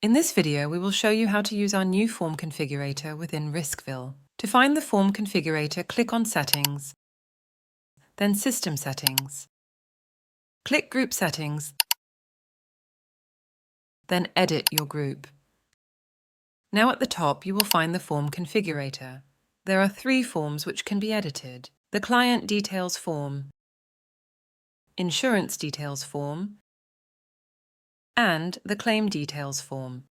In this video, we will show you how to use our new form configurator within RiskVille. To find the form configurator, click on Settings, then System Settings. Click Group Settings, then edit your group. Now at the top, you will find the form configurator. There are 3 forms which can be edited: the Client Details form, Insurance Details form, and the Claim Details form.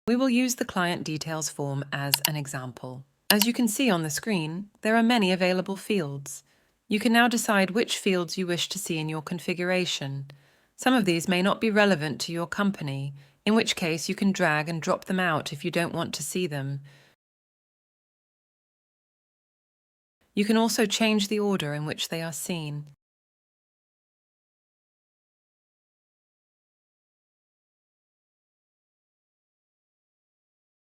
We will use the Client Details form as an example. As you can see on the screen, there are many available fields. You can now decide which fields you wish to see in your configuration. Some of these may not be relevant to your company, in which case you can drag and drop them out if you don't want to see them. You can also change the order in which they are seen.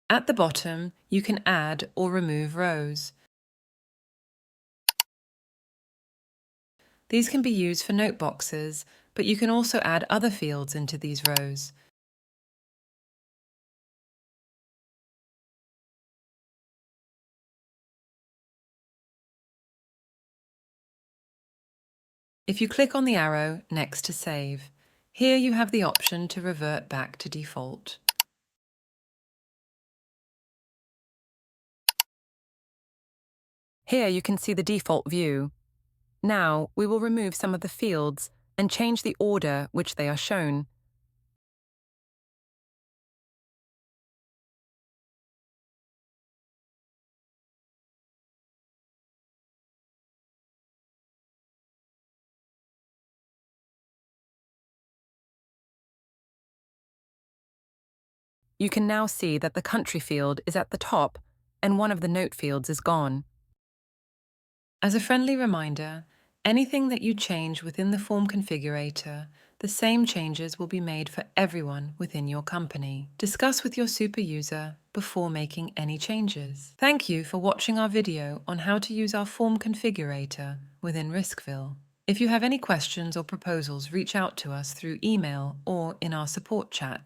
At the bottom, you can add or remove rows. These can be used for note boxes, but you can also add other fields into these rows. If you click on the arrow next to Save, here you have the option to revert back to default. Here you can see the default view. Now we will remove some of the fields and change the order which they are shown. You can now see that the country field is at the top and one of the note fields is gone. As a friendly reminder, anything that you change within the form configurator, the same changes will be made for everyone within your company. Discuss with your super user before making any changes. Thank you for watching our video on how to use our form configurator within RiskVille. If you have any questions or proposals, reach out to us through email or in our support chat.